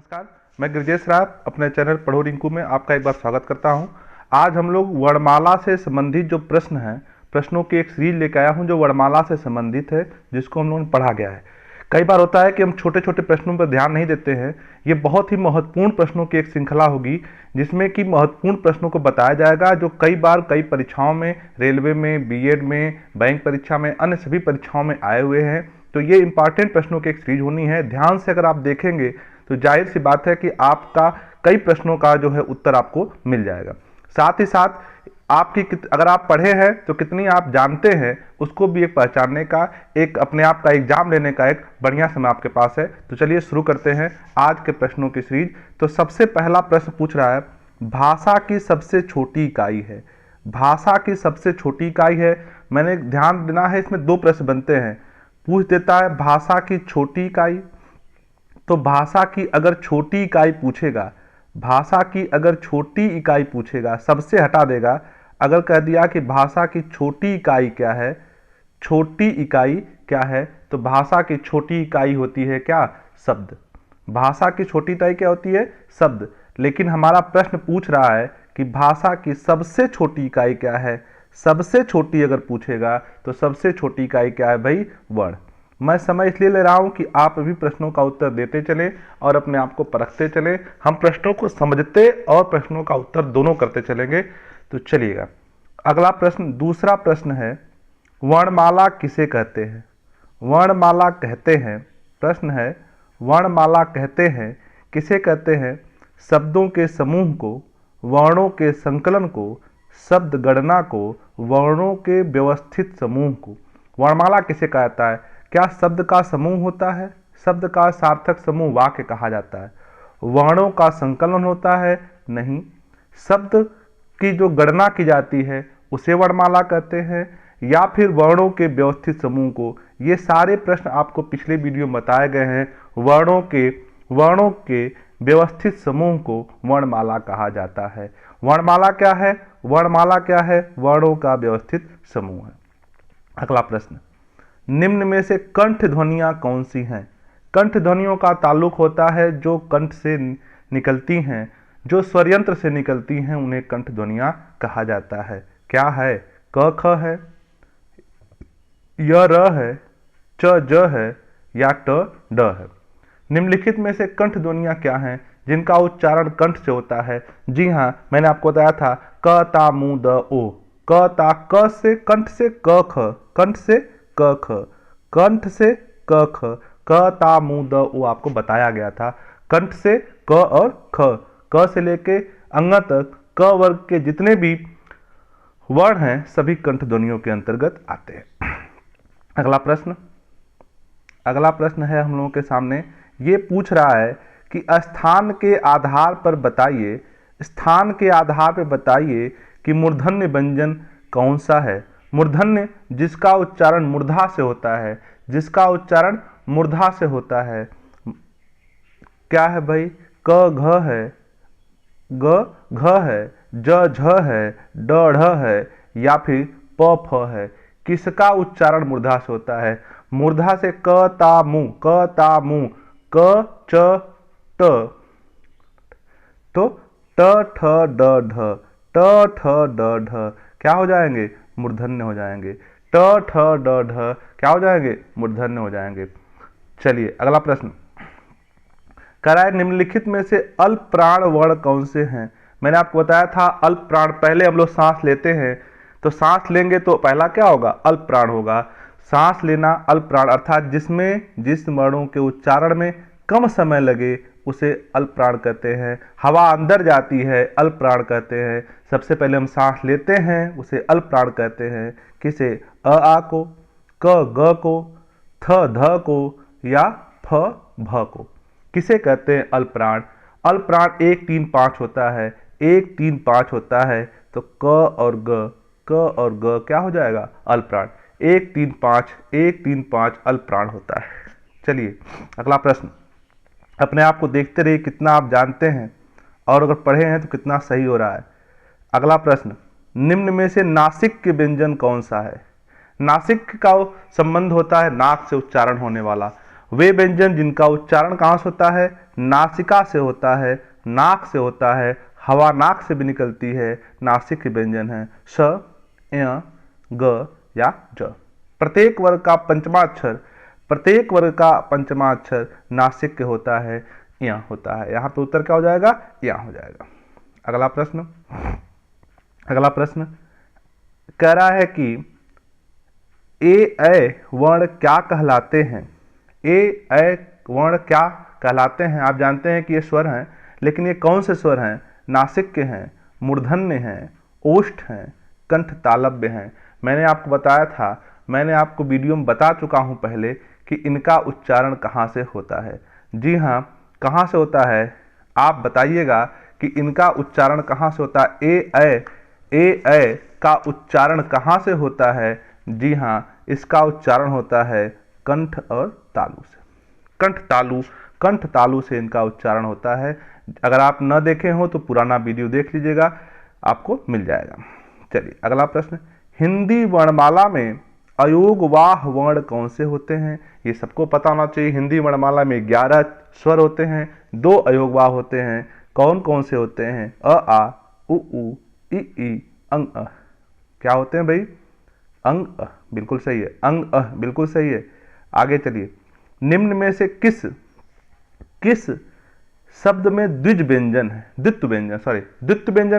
नमस्कार, मैं गिरजेश राव अपने चैनल पढ़ो रिंकू में आपका एक बार स्वागत करता हूं। आज हम लोग वर्णमाला से संबंधित जो प्रश्न हैं, प्रश्नों की एक सीरीज लेकर आया हूं जो वर्णमाला से संबंधित है, जिसको हम लोगों ने पढ़ा गया है। कई बार होता है कि हम छोटे छोटे प्रश्नों पर ध्यान नहीं देते हैं। ये बहुत ही महत्वपूर्ण प्रश्नों की एक श्रृंखला होगी, जिसमें कि महत्वपूर्ण प्रश्नों को बताया जाएगा, जो कई बार कई परीक्षाओं में, रेलवे में, बीएड में, बैंक परीक्षा में, अन्य सभी परीक्षाओं में आए हुए हैं। तो ये इंपॉर्टेंट प्रश्नों की एक सीरीज होनी है। ध्यान से अगर आप देखेंगे तो जाहिर सी बात है कि आपका कई प्रश्नों का जो है उत्तर आपको मिल जाएगा। साथ ही साथ आपकी अगर आप पढ़े हैं तो कितनी आप जानते हैं, उसको भी एक पहचानने का, एक अपने आप का एग्जाम लेने का एक बढ़िया समय आपके पास है। तो चलिए शुरू करते हैं आज के प्रश्नों की सीरीज। तो सबसे पहला प्रश्न पूछ रहा है, भाषा की सबसे छोटी इकाई है। भाषा की सबसे छोटी इकाई है। मैंने ध्यान देना है, इसमें दो प्रश्न बनते हैं। पूछ देता है भाषा की छोटी इकाई, तो भाषा की अगर छोटी इकाई पूछेगा, भाषा की अगर छोटी इकाई पूछेगा, सबसे हटा देगा। अगर कह दिया कि भाषा की छोटी इकाई क्या है, छोटी इकाई क्या है, तो भाषा की छोटी इकाई होती है क्या? शब्द। भाषा की छोटी इकाई क्या होती है? शब्द। लेकिन हमारा प्रश्न पूछ रहा है कि भाषा की सबसे छोटी इकाई क्या है। सबसे छोटी अगर पूछेगा तो सबसे छोटी इकाई क्या है भाई? वर्ण। मैं समय इसलिए ले रहा हूं कि आप भी प्रश्नों का उत्तर देते चलें और अपने आप को परखते चलें। हम प्रश्नों को समझते और प्रश्नों का उत्तर दोनों करते चलेंगे। तो चलिएगा, अगला प्रश्न, दूसरा प्रश्न है, वर्णमाला किसे कहते हैं? वर्णमाला कहते हैं, प्रश्न है, वर्णमाला कहते हैं किसे कहते हैं? शब्दों के समूह को, वर्णों के संकलन को, शब्द गणना को, वर्णों के व्यवस्थित समूह को। वर्णमाला किसे कहता है? क्या शब्द का समूह होता है? शब्द का सार्थक समूह वाक्य कहा जाता है। वर्णों का संकलन होता है? नहीं। शब्द की जो गणना की जाती है उसे वर्णमाला कहते हैं, या फिर वर्णों के व्यवस्थित समूह को। ये सारे प्रश्न आपको पिछले वीडियो में बताए गए हैं। वर्णों के व्यवस्थित समूह को वर्णमाला कहा जाता है। वर्णमाला क्या है? वर्णमाला क्या है? वर्णों का व्यवस्थित समूह है। अगला प्रश्न, निम्न में से कंठ ध्वनियां कौन सी हैं? कंठ ध्वनियों का ताल्लुक होता है जो कंठ से निकलती हैं, जो स्वरयंत्र से निकलती हैं, उन्हें कंठ ध्वनियां कहा जाता है। क्या है? क ख है, य र है, च ज है, या ट ड है। निम्नलिखित में से कंठ ध्वनियां क्या हैं जिनका उच्चारण कंठ से होता है? जी हाँ, मैंने आपको बताया था, क ता मु द ओ। क ता, क से कंठ से क ख, कंठ से क ख, कंठ से क ख, क ता मु द ओ आपको बताया गया था। कंठ से क और ख, क से लेके अंग तक क वर्ग के जितने भी वर्ण हैं सभी कंठ ध्वनियों के अंतर्गत आते हैं। अगला प्रश्न, अगला प्रश्न है हम लोगों के सामने, ये पूछ रहा है कि स्थान के आधार पर बताइए, स्थान के आधार पर बताइए कि मूर्धन्य व्यंजन कौन सा है? मूर्धन्य जिसका उच्चारण मूर्धा से होता है, जिसका उच्चारण मूर्धा से होता है। क्या है भाई? क घ है, ग घ है, ज झ है, ड ढ है, या फिर प फ है। किसका उच्चारण मूर्धा से होता है? मूर्धा से क ता मु, क ता मु, क च ट, तो ट ठ ड ढ, ट ठ ड ढ क्या हो जाएंगे? मूर्धन्य हो जाएंगे। ट ठ ड ढ क्या हो जाएंगे? मूर्धन्य हो जाएंगे। चलिए अगला प्रश्न, कराए निम्नलिखित में से अल्प प्राण वर्ण कौन से हैं? मैंने आपको बताया था अल्प प्राण, पहले हम लोग सांस लेते हैं, तो सांस लेंगे तो पहला क्या होगा? अल्प प्राण होगा। सांस लेना अल्प प्राण, अर्थात जिस वर्णों के उच्चारण में कम समय लगे उसे अल्प प्राण कहते हैं। हवा अंदर जाती है, अल्प प्राण कहते हैं। सबसे पहले हम सांस लेते हैं, उसे अल्प प्राण कहते हैं। किसे? अ आ को, क ग को, थ ध को, या फ भ को। किसे कहते हैं? अल्प प्राण। अल्प प्राण 1 3 5 होता है, 1 3 5 होता है, तो क और ग क्या हो जाएगा? अल्प प्राण। 1 3 5, 1 3 5 अल्प प्राण होता है। चलिए अगला प्रश्न, अपने आप को देखते रहिए कितना आप जानते हैं और अगर पढ़े हैं तो कितना सही हो रहा है। अगला प्रश्न, निम्न में से नासिक के व्यंजन कौन सा है? नासिक का संबंध होता है नाक से उच्चारण होने वाला। वे व्यंजन जिनका उच्चारण कहाँ से होता है, नासिका से होता है, नाक से होता है, हवा नाक से भी निकलती है, नासिक के व्यंजन है स, य, ग या ज। प्रत्येक वर्ग का पंचमा अक्षर नासिक के होता है, य होता है। यहाँ पे उत्तर क्या हो जाएगा, य हो जाएगा। अगला प्रश्न कह रहा है कि ऐ वर्ण क्या कहलाते हैं। ऐ वर्ण क्या कहलाते हैं। आप जानते हैं कि ये स्वर हैं, लेकिन ये कौन से स्वर हैं, नासिक के हैं, मूर्धन्य हैं, ओष्ठ हैं, कंठ तालव्य हैं। मैंने आपको बताया था, मैंने आपको वीडियो में बता चुका हूं पहले कि इनका उच्चारण कहाँ से होता है। जी हाँ, कहाँ से होता है, आप बताइएगा कि इनका उच्चारण कहाँ से होता है। ऐ का उच्चारण कहाँ से होता है। जी हाँ, इसका उच्चारण होता है कंठ और तालु से। कंठ तालु से इनका उच्चारण होता है। अगर आप न देखे हो तो पुराना वीडियो देख लीजिएगा, आपको मिल जाएगा। चलिए अगला प्रश्न, हिंदी वर्णमाला में अयोगवाह वर्ण कौन से होते हैं। ये सबको पता होना चाहिए। हिंदी वर्णमाला में 11 स्वर होते हैं, 2 अयोगवाह होते हैं। कौन कौन से होते हैं, अ आ, उ ऊ, इ ई, अंग अ। क्या होते हैं भाई, अंग अ, बिल्कुल सही है, अंग अ बिल्कुल सही है। आगे चलिए, निम्न में से किस शब्द में द्वित्व व्यंजन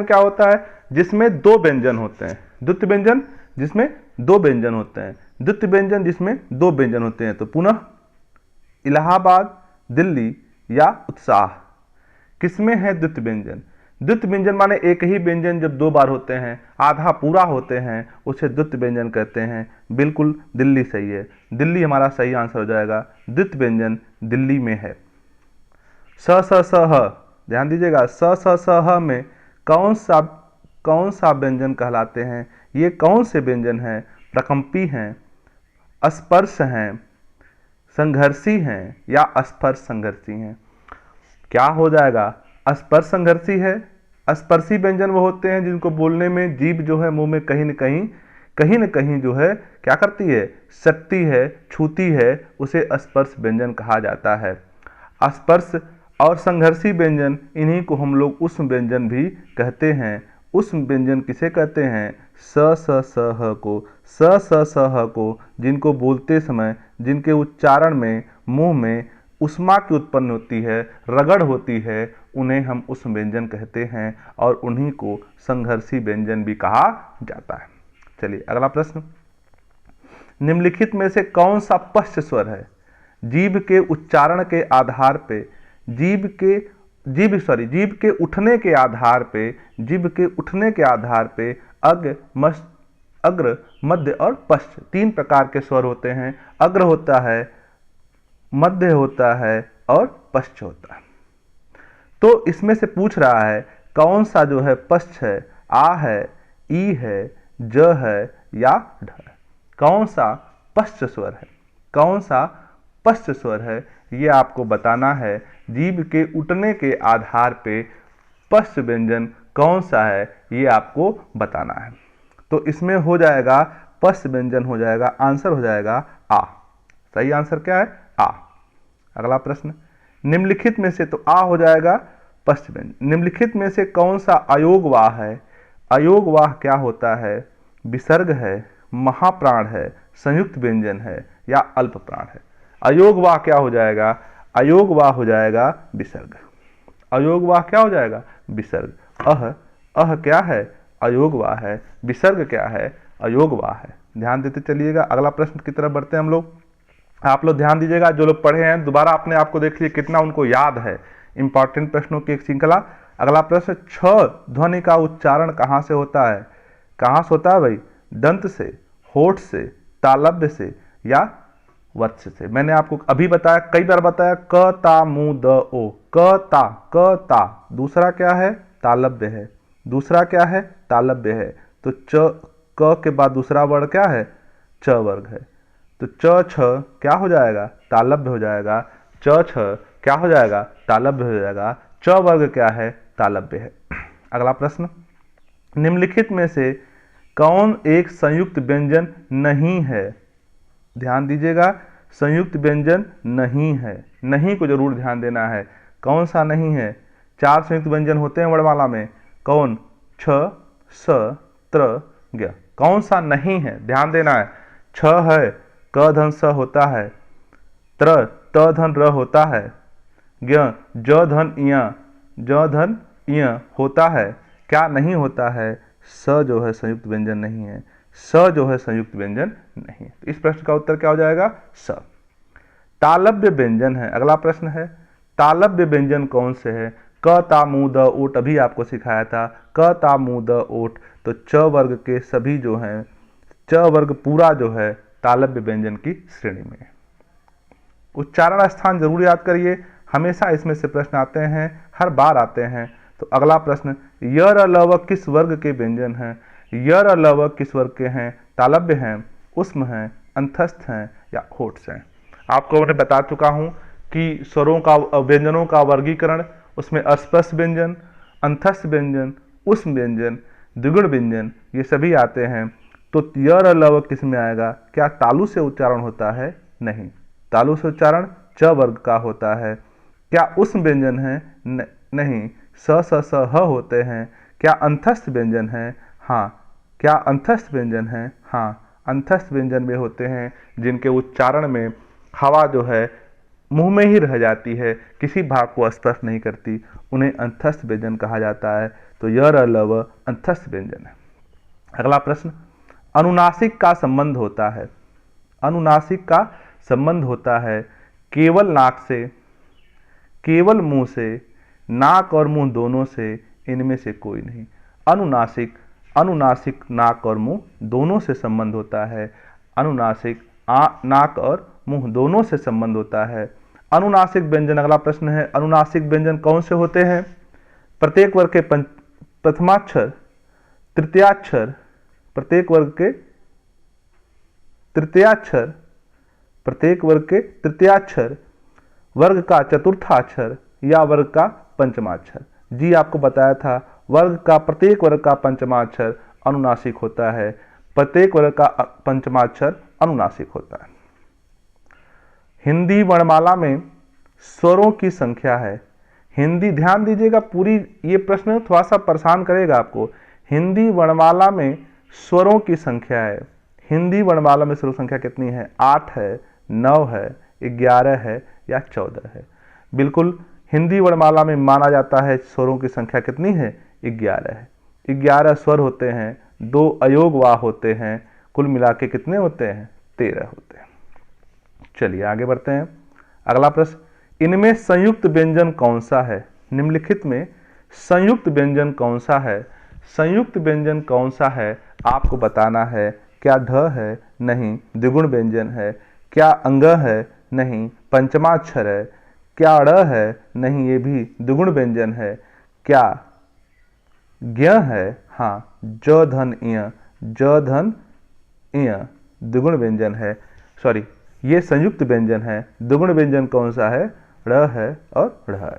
क्या होता है, जिसमें 2 व्यंजन होते हैं। द्वित्व व्यंजन जिसमें 2 व्यंजन होते हैं, द्वित्व व्यंजन जिसमें 2 व्यंजन होते हैं। तो पुनः, इलाहाबाद, दिल्ली या उत्साह, किसमें है द्वित्व व्यंजन। द्वित्व व्यंजन माने एक ही व्यंजन जब 2 बार होते हैं, आधा पूरा होते हैं, उसे द्वित्व व्यंजन कहते हैं। बिल्कुल दिल्ली सही है, दिल्ली हमारा सही आंसर हो जाएगा। द्वित्व व्यंजन दिल्ली में है। स स स ह, ध्यान दीजिएगा, स स स ह में कौन सा व्यंजन कहलाते हैं। ये कौन से व्यंजन हैं, प्रकंपी हैं, स्पर्श हैं, संघर्षी हैं या अस्पर्श संघर्षी हैं। क्या हो जाएगा, स्पर्श संघर्षी है। स्पर्शी व्यंजन वो होते हैं जिनको बोलने में जीभ जो है मुंह में कहीं न कहीं जो है क्या करती है, सटती है, छूती है, उसे स्पर्श व्यंजन कहा जाता है। स्पर्श और संघर्षी व्यंजन, इन्हीं को हम लोग उष्म व्यंजन भी कहते हैं। उष्म व्यंजन किसे कहते हैं, स स स ह को, स स स ह को, जिनको बोलते समय, जिनके उच्चारण में मुंह में उष्मा की उत्पन्न होती है, रगड़ होती है, उन्हें हम उष्म व्यंजन कहते हैं और उन्हीं को संघर्षी व्यंजन भी कहा जाता है। चलिए अगला प्रश्न, निम्नलिखित में से कौन सा पश्च स्वर है। जीभ के उच्चारण के आधार पे, जीभ के उठने के आधार पे अग्र, मध्य और पश्च 3 प्रकार के स्वर होते हैं। अग्र होता है, मध्य होता है और पश्च होता है। तो इसमें से पूछ रहा है कौन सा जो है पश्च है, आ है, ई है, ज है या ढ है। कौन सा पश्च स्वर है, कौन सा पश्च स्वर है, ये आपको बताना है। जीभ के उठने के आधार पे पश्च व्यंजन कौन सा है, ये आपको बताना है। तो इसमें हो जाएगा पश्च व्यंजन हो जाएगा, आंसर हो जाएगा आ। सही आंसर क्या है, आ। अगला प्रश्न, निम्नलिखित में से, तो आ हो जाएगा पश्च व्यंजन। निम्नलिखित में से कौन सा अयोगवाह है। अयोगवाह क्या होता है, विसर्ग है, महाप्राण है, संयुक्त व्यंजन है या अल्प प्राण है। अयोगवाह क्या हो जाएगा, अयोगवाह हो जाएगा विसर्ग। अयोगवाह क्या हो जाएगा, विसर्ग। अह क्या है, अयोगवाह है। विसर्ग क्या है, अयोगवाह है। ध्यान देते चलिएगा। अगला प्रश्न की तरफ बढ़ते हैं हम लोग। आप लोग ध्यान दीजिएगा, जो लोग पढ़े हैं दोबारा अपने आप को देख लीजिए कितना उनको याद है। इंपॉर्टेंट प्रश्नों की एक श्रृंखला। अगला प्रश्न, छ ध्वनि का उच्चारण कहाँ से होता है। कहाँ से होता है भाई, दंत से, होठ से, तालव्य से या वत्स से। मैंने आपको अभी बताया, कई बार बताया, क ता मु द ओ, क ता। दूसरा क्या है, तालव्य है। दूसरा क्या है, तालव्य है। तो क के बाद दूसरा वर्ण क्या है, च वर्ग है। तो छ क्या हो जाएगा, तालव्य हो जाएगा। छ क्या हो जाएगा, तालव्य हो जाएगा। च वर्ग क्या है, तालव्य है। अगला प्रश्न, निम्नलिखित में से कौन एक संयुक्त व्यंजन नहीं है। ध्यान दीजिएगा, संयुक्त व्यंजन नहीं है। नहीं को जरूर ध्यान देना है। कौन सा नहीं है? 4 संयुक्त व्यंजन होते हैं वर्णमाला में। कौन? छ, स, त्र, ज्ञ। कौन सा नहीं है? ध्यान देना है। छ है, क धन स होता है। त्र, त धन र होता है। ज्ञ, ज धन इय होता है। क्या नहीं होता है? स जो है संयुक्त व्यंजन नहीं है। स जो है संयुक्त व्यंजन नहीं है। तो इस प्रश्न का उत्तर क्या हो जाएगा? स। तालव्य व्यंजन है। अगला प्रश्न है, तालव्य व्यंजन कौन से है? क ता मू द ओट अभी आपको सिखाया था। क ता मू द ओट, तो च वर्ग के सभी जो हैं, च वर्ग पूरा जो है तालव्य व्यंजन की श्रेणी में है। उच्चारण स्थान जरूर याद करिए, हमेशा इसमें से प्रश्न आते हैं, हर बार आते हैं। तो अगला प्रश्न, यर अलव किस वर्ग के व्यंजन हैं? यर अलव किस वर्ग के हैं? तालव्य हैं, उष्म हैं, अंतस्थ हैं या होठ्स हैं। आपको मैंने बता चुका हूं कि स्वरों का व्यंजनों का वर्गीकरण, उसमें अस्पष्ट व्यंजन, अंतस्थ व्यंजन, उष्म व्यंजन, द्विगुण व्यंजन, ये सभी आते हैं। तो यर अलव किस में आएगा? क्या तालु से उच्चारण होता है? नहीं, तालु से उच्चारण च वर्ग का होता है। क्या उष्म व्यंजन है? नहीं, स स स ह होते हैं। क्या अंतस्थ व्यंजन है? हाँ। क्या अंतस्थ व्यंजन है? हाँ, अंतस्थ व्यंजन में होते हैं जिनके उच्चारण में हवा जो है मुंह में ही रह जाती है, किसी भाग को स्पर्श नहीं करती, उन्हें अंतस्थ व्यंजन कहा जाता है। तो यर अलव अंतस्थ व्यंजन है। अगला प्रश्न, अनुनासिक का संबंध होता है। अनुनासिक का संबंध होता है केवल नाक से, केवल मुंह से, नाक और मुंह दोनों से, इनमें से कोई नहीं। अनुनासिक, अनुनासिक नाक और मुंह दोनों से संबंध होता है। अनुनासिक नाक और मुंह दोनों से संबंध होता है। अनुनासिक व्यंजन, अगला प्रश्न है, अनुनासिक व्यंजन कौन से होते हैं? प्रत्येक वर्ग के प्रथमाक्षर, तृतीयाक्षर, प्रत्येक वर्ग के तृतीयाक्षर, प्रत्येक वर्ग के तृतीयाक्षर, वर्ग का चतुर्थाक्षर या वर्ग का पंचमाक्षर। जी आपको बताया था, वर्ग का प्रत्येक वर्ग का पंचमाक्षर अनुनासिक होता है, प्रत्येक वर्ग का पंचमाक्षर अनुनासिक होता है। हिंदी वर्णमाला में स्वरों की संख्या है। हिंदी, ध्यान दीजिएगा, पूरी ये प्रश्न थोड़ा सा परेशान करेगा आपको। हिंदी वर्णमाला में स्वरों की संख्या है। हिंदी वर्णमाला में स्वरों संख्या कितनी है? 8 है, 9 है, 11 है या 14 है। बिल्कुल, हिंदी वर्णमाला में माना जाता है स्वरों की संख्या कितनी है? 11 है। 11 स्वर होते हैं, 2 अयोग वाह होते हैं, कुल मिला के कितने होते हैं? 13 होते हैं। चलिए आगे बढ़ते हैं। अगला प्रश्न, इनमें संयुक्त व्यंजन कौन सा है? निम्नलिखित में संयुक्त व्यंजन कौन सा है? संयुक्त व्यंजन कौन सा है आपको बताना है। क्या ढ है? नहीं, द्विगुण व्यंजन है। क्या अंग है? नहीं, पंचमाक्षर है। क्या ड़ है? नहीं, ये भी द्विगुण व्यंजन है। क्या ज्ञ है? हाँ, ज धन इय, ज धन इय द्विगुण व्यंजन है। सॉरी, ये संयुक्त व्यंजन है। द्विगुण व्यंजन कौन सा है? ड़ है और ढ़ है।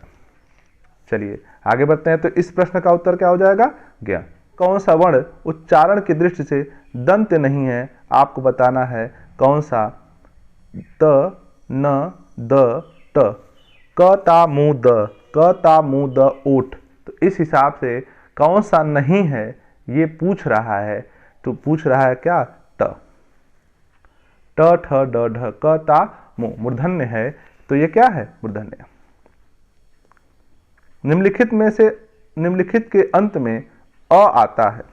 चलिए आगे बढ़ते हैं। तो इस प्रश्न का उत्तर क्या हो जाएगा? ज्ञ। कौन सा वर्ण उच्चारण की दृष्टि से दंत नहीं है आपको बताना है। कौन सा? त, न, द, ट। क ता मू द, क ता मू द ओठ। तो इस हिसाब से कौन सा नहीं है ये पूछ रहा है। तो पूछ रहा है क्या? त, ट, ठ, ड, ढ, क ता मू मूर्धन्य है, तो ये क्या है? मूर्धन्य। निम्नलिखित में से, निम्नलिखित के अंत में अ आता है,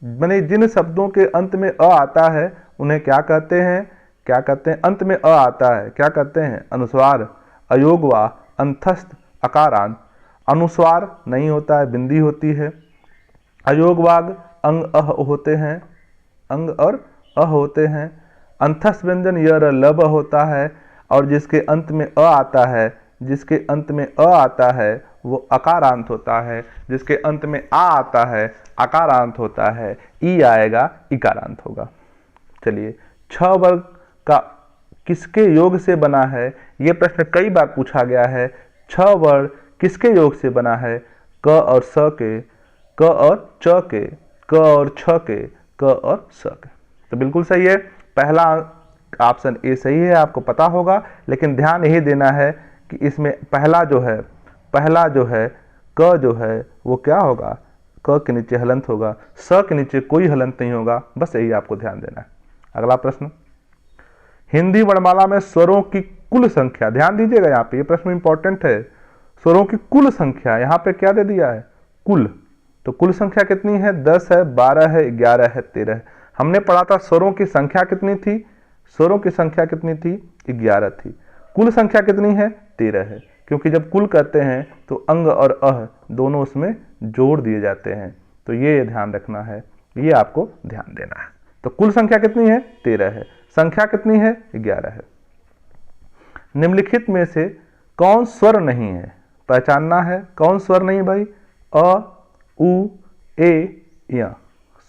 माने जिन शब्दों के अंत में अ आता है उन्हें क्या कहते हैं? क्या कहते हैं? अंत में अ आता है, क्या कहते हैं? अनुस्वार, अयोगवा, अंतस्थ, अकारांत। अनुस्वार नहीं होता है, बिंदी होती है। अयोगवाग अंग अह होते हैं, अंग और अ होते हैं। अंतस्थ व्यंजन यर लब होता है, और जिसके अंत में अ आता है, जिसके अंत में अ आता है वो अकारांत होता है, जिसके अंत में आ आता है अकारांत होता है, ई आएगा इकारांत होगा। चलिए, छ वर्ग का किसके योग से बना है? ये प्रश्न कई बार पूछा गया है। छ वर्ण किसके योग से बना है? क और स के, क और च के, क और छ के, क और स के। तो बिल्कुल सही है। पहला ऑप्शन ए सही है, आपको पता होगा, लेकिन ध्यान यही देना है कि इसमें पहला जो है क जो है वो क्या होगा, क के नीचे हलंत होगा, स के नीचे कोई हलंत नहीं होगा, बस यही आपको ध्यान देना है। अगला प्रश्न, हिंदी वर्णमाला में स्वरों की कुल संख्या, ध्यान दीजिएगा यहाँ पे, ये प्रश्न इंपॉर्टेंट है। स्वरों की कुल संख्या यहाँ पे क्या दे दिया है, कुल, तो कुल संख्या कितनी है, 10 है, 12 है, 11 है, 13 है। हमने पढ़ा था स्वरों की संख्या कितनी थी, स्वरों की संख्या कितनी थी, 11 थी। कुल संख्या कितनी है, 13 है, क्योंकि जब कुल कहते हैं तो अंग और अह दोनों उसमें जोड़ दिए जाते हैं, तो ये ध्यान रखना है, ये आपको ध्यान देना है। तो कुल संख्या कितनी है, 13 है, संख्या कितनी है, 11 है। निम्नलिखित में से कौन स्वर नहीं है, पहचानना है, कौन स्वर नहीं भाई, अ, उ, ए, य।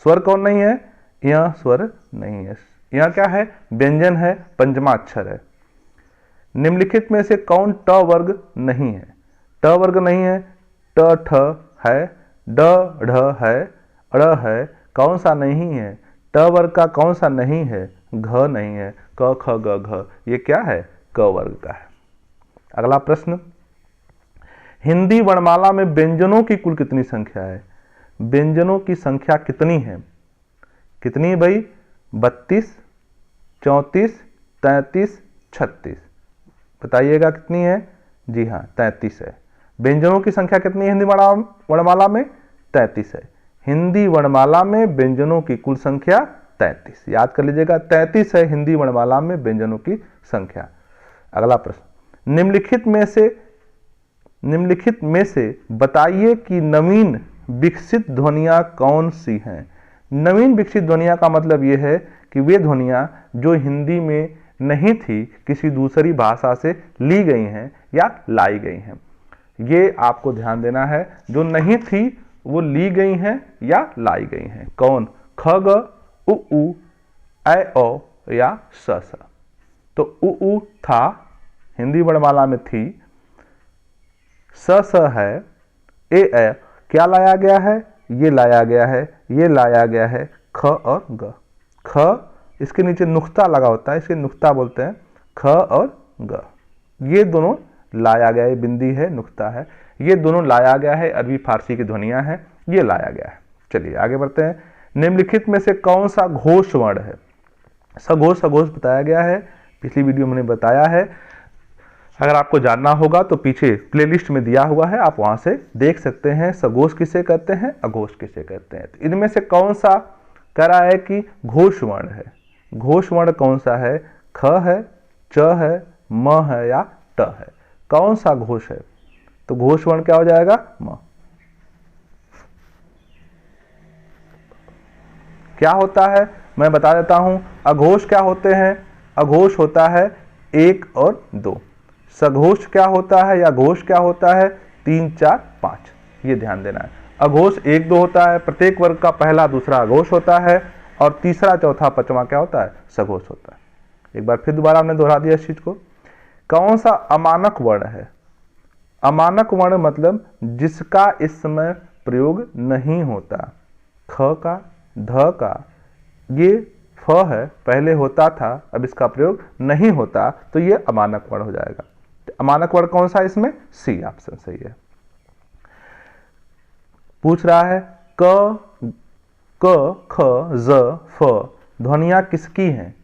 स्वर कौन नहीं है, य स्वर नहीं है। यह क्या है, व्यंजन है, पंचमा अक्षर है। निम्नलिखित में से कौन ट वर्ग नहीं है, ट वर्ग नहीं है, ट ठ है, ड ढ है, ड़ है, कौन सा नहीं है, ट वर्ग का कौन सा नहीं है, घ नहीं है, क ख ग घ, ये क्या है, क वर्ग का है। अगला प्रश्न, हिंदी वर्णमाला में व्यंजनों की कुल कितनी संख्या है, व्यंजनों की संख्या कितनी है, कितनी है भाई, 32, 34, 33, 36, बताइएगा कितनी है, जी हाँ 33 है। व्यंजनों की संख्या कितनी है हिंदी वर्णमाला में, 33 है। हिंदी वर्णमाला में व्यंजनों की कुल संख्या 33, याद कर लीजिएगा, 33 है हिंदी वर्णमाला में व्यंजनों की संख्या। अगला प्रश्न, निम्नलिखित में से बताइए कि नवीन विकसित ध्वनियां कौन सी हैं। नवीन विकसित ध्वनियां का मतलब यह है कि वे ध्वनियां जो हिंदी में नहीं थी, किसी दूसरी भाषा से ली गई हैं या लाई गई हैं, ये आपको ध्यान देना है। जो नहीं थी वो ली गई हैं या लाई गई हैं, कौन, ख ग, उ उ, ऐ ओ या स स। तो उ था, हिंदी वर्णमाला में थी, स है, ए क्या लाया गया है, ये लाया गया है, ये लाया गया है, ख और ग। ख इसके नीचे नुक्ता लगा होता है, इसके नुक्ता बोलते हैं, ख और ग, ये दोनों लाया गया है, बिंदी है, नुक्ता है, ये दोनों लाया गया है, अरबी फारसी की ध्वनियां हैं, ये लाया गया है। चलिए आगे बढ़ते हैं। निम्नलिखित में से कौन सा घोष वर्ण है, सघोष बताया गया है, पिछली वीडियो में बताया है, अगर आपको जानना होगा तो पीछे प्लेलिस्ट में दिया हुआ है, आप वहां से देख सकते हैं। सघोष किसे कहते हैं, अघोष किसे कहते हैं। तो इनमें से कौन सा कह रहा है कि घोष वर्ण है, घोष वर्ण कौन सा है, ख है, च है, म है या ट है, कौन सा घोष है, तो घोष वर्ण क्या हो जाएगा, म। क्या होता है मैं बता देता हूं, अघोष क्या होते हैं, अघोष होता है 1 और 2, सघोष क्या होता है या घोष क्या होता है 3, 4, 5, ये ध्यान देना है। अघोष 1, 2 होता है, प्रत्येक वर्ग का पहला दूसरा अघोष होता है, और तीसरा चौथा पांचवा क्या होता है, सघोष होता है। एक बार फिर दोबारा हमने दोहरा दिया इस चीज को। कौन सा अमानक वर्ण है, अमानक वर्ण मतलब जिसका इस समय प्रयोग नहीं होता, ख का, ध का, ये फ है, पहले होता था, अब इसका प्रयोग नहीं होता, तो ये अमानक वर्ण हो जाएगा। अमानक वर्ण कौन सा, इसमें सी ऑप्शन सही है। पूछ रहा है क, ख, ज, फ ध्वनियां किसकी हैं,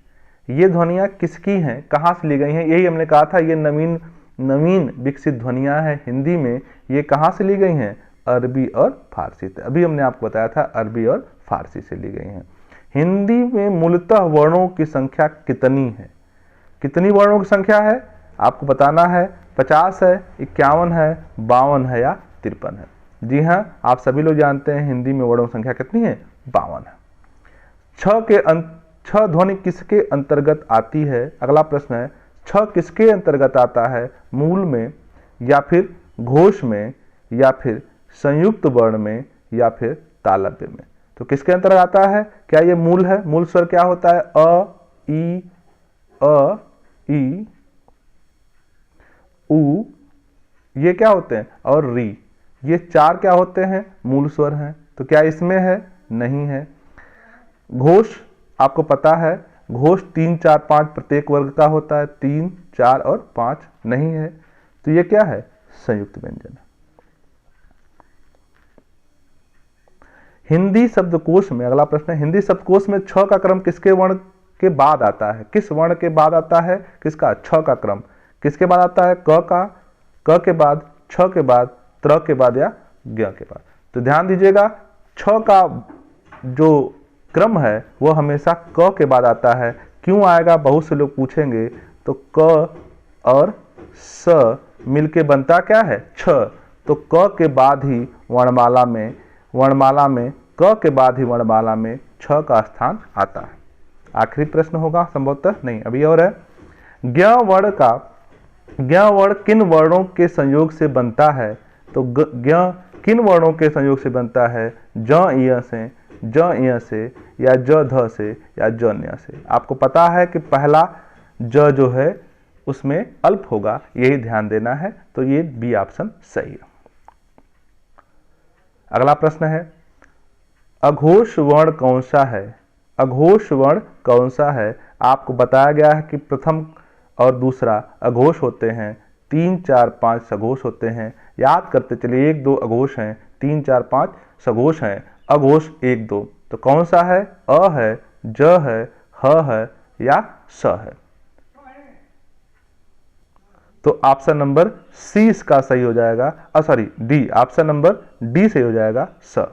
ये ध्वनियां किसकी हैं, कहां से ली गई हैं, यही हमने कहा था, ये नवीन विकसित ध्वनियां हैं हिंदी में, ये कहां से ली गई हैं, अरबी और फारसी से। अभी हमने आपको बताया था अरबी और फारसी से ली गई हैं। हिंदी में मूलतः वर्णों की संख्या कितनी है, कितनी वर्णों की संख्या है आपको बताना है, 50 है, 51 है, 52 है या 53 है। जी हाँ, आप सभी लोग जानते हैं हिंदी में वर्णों की संख्या कितनी है, 52 है। छ ध्वनि किसके अंतर्गत आती है, अगला प्रश्न है, छ किसके अंतर्गत आता है, मूल में या फिर घोष में या फिर संयुक्त वर्ण में या फिर तालव्य में। तो किसके अंतर्गत आता है, क्या ये मूल है, मूल स्वर क्या होता है, अ, ई, उ, ये क्या होते हैं, और री, ये 4 क्या होते हैं, मूल स्वर हैं। तो क्या इसमें है, नहीं है। घोष आपको पता है, घोष 3, 4, 5 प्रत्येक वर्ग का होता है, 3, 4 और 5 नहीं है, तो ये क्या है? संयुक्त व्यंजन। हिंदी शब्दकोश में अगला प्रश्न है, हिंदी शब्दकोश में छ का क्रम किसके वर्ण के बाद आता है? किस वर्ण के बाद आता है? किसका? छ का क्रम किसके बाद आता है? क के बाद, छ के बाद, त्र के बाद या ज्ञ के बाद? तो ध्यान दीजिएगा, छ का जो क्रम है वो हमेशा क के बाद आता है। क्यों आएगा? बहुत से लोग पूछेंगे। तो क और स मिलके बनता क्या है? छ। तो क के बाद ही वर्णमाला में क के बाद ही वर्णमाला में छ का स्थान आता है। आखिरी प्रश्न होगा संभवतः, नहीं अभी और है। ज्ञ वर्ण किन वर्णों के संयोग से बनता है? तो ज्ञ किन वर्णों के संयोग से बनता है? ज य से, ज य से, या ज ध से, या ज न्य से? आपको पता है कि पहला ज जो है उसमें अल्प होगा, यही ध्यान देना है। तो ये बी ऑप्शन सही है। अगला प्रश्न है, अघोष वर्ण कौन सा है? अघोष वर्ण कौन सा है? आपको बताया गया है कि प्रथम और दूसरा अघोष होते हैं, 3, 4, 5 सघोष होते हैं। याद करते चलिए, 1, 2 अघोष हैं, 3, 4, 5 सघोष हैं। अघोष 1, 2 तो कौन सा है? अ है, ज है, ह है या स है? तो ऑप्शन नंबर सी इसका सही हो जाएगा, sorry D, option number D सही हो जाएगा, स।